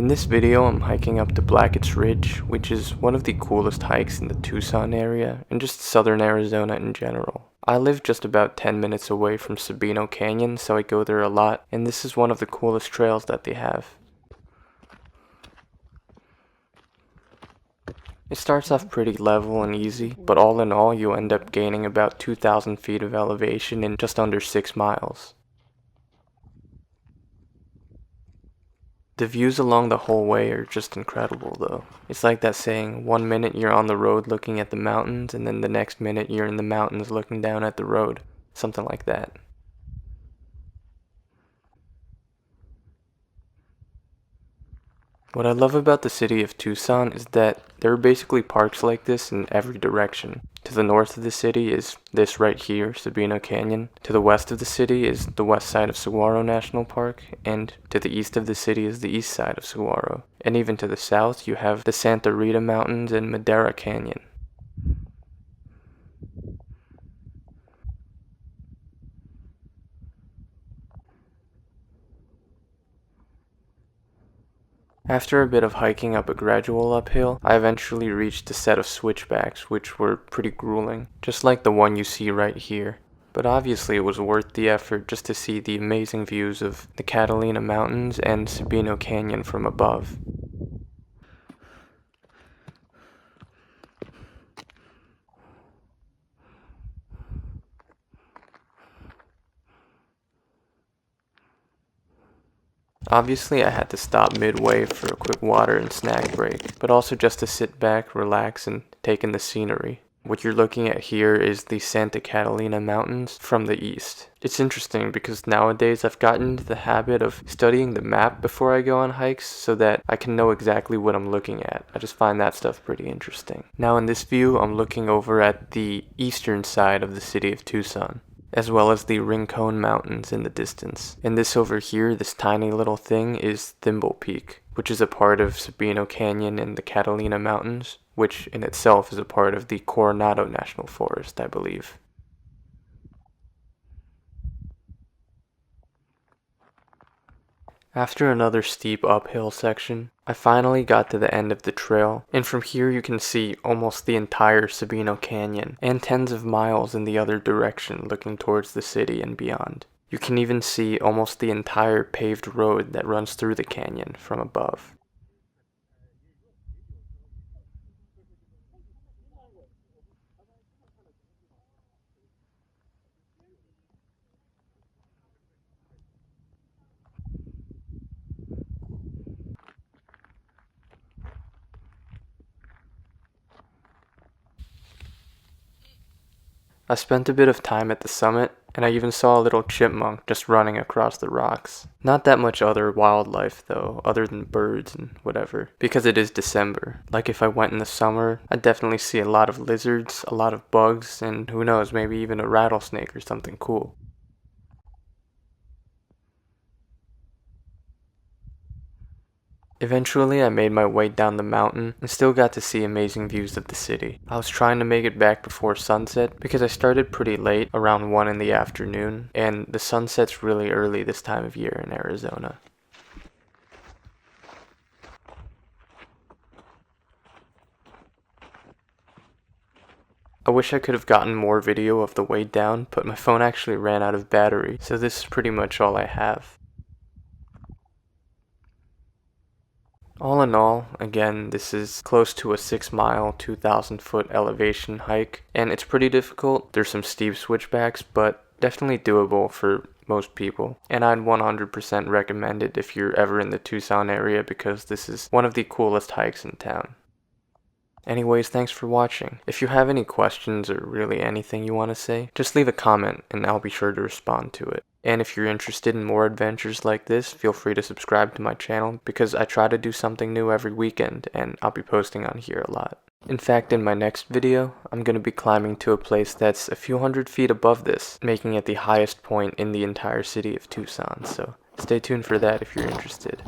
In this video, I'm hiking up to Blackett's Ridge, which is one of the coolest hikes in the Tucson area, and just southern Arizona in general. I live just about 10 minutes away from Sabino Canyon, so I go there a lot, and this is one of the coolest trails that they have. It starts off pretty level and easy, but all in all, you end up gaining about 2,000 feet of elevation in just under 6 miles. The views along the whole way are just incredible though. It's like that saying, 1 minute you're on the road looking at the mountains, and then the next minute you're in the mountains looking down at the road. Something like that. What I love about the city of Tucson is that there are basically parks like this in every direction. To the north of the city is this right here, Sabino Canyon. To the west of the city is the west side of Saguaro National Park, and to the east of the city is the east side of Saguaro. And even to the south you have the Santa Rita Mountains and Madera Canyon. After a bit of hiking up a gradual uphill, I eventually reached a set of switchbacks which were pretty grueling, just like the one you see right here. But obviously it was worth the effort just to see the amazing views of the Catalina Mountains and Sabino Canyon from above. Obviously, I had to stop midway for a quick water and snack break, but also just to sit back, relax, and take in the scenery. What you're looking at here is the Santa Catalina Mountains from the east. It's interesting because nowadays I've gotten into the habit of studying the map before I go on hikes so that I can know exactly what I'm looking at. I just find that stuff pretty interesting. Now in this view, I'm looking over at the eastern side of the city of Tucson, as well as the Rincon Mountains in the distance. And this over here, this tiny little thing, is Thimble Peak, which is a part of Sabino Canyon and the Catalina Mountains, which in itself is a part of the Coronado National Forest, I believe. After another steep uphill section, I finally got to the end of the trail, and from here you can see almost the entire Sabino Canyon, and tens of miles in the other direction looking towards the city and beyond. You can even see almost the entire paved road that runs through the canyon from above. I spent a bit of time at the summit, and I even saw a little chipmunk just running across the rocks. Not that much other wildlife though, other than birds and whatever, because it is December. Like if I went in the summer, I'd definitely see a lot of lizards, a lot of bugs, and who knows, maybe even a rattlesnake or something cool. Eventually, I made my way down the mountain and still got to see amazing views of the city. I was trying to make it back before sunset because I started pretty late, around 1 in the afternoon, and the sunset's really early this time of year in Arizona. I wish I could have gotten more video of the way down, but my phone actually ran out of battery, so this is pretty much all I have. All in all, again, this is close to a 6-mile, 2,000-foot elevation hike, and it's pretty difficult. There's some steep switchbacks, but definitely doable for most people, and I'd 100% recommend it if you're ever in the Tucson area because this is one of the coolest hikes in town. Anyways, thanks for watching. If you have any questions or really anything you want to say, just leave a comment and I'll be sure to respond to it. And if you're interested in more adventures like this, feel free to subscribe to my channel because I try to do something new every weekend and I'll be posting on here a lot. In fact, in my next video, I'm going to be climbing to a place that's a few hundred feet above this, making it the highest point in the entire city of Tucson, so stay tuned for that if you're interested.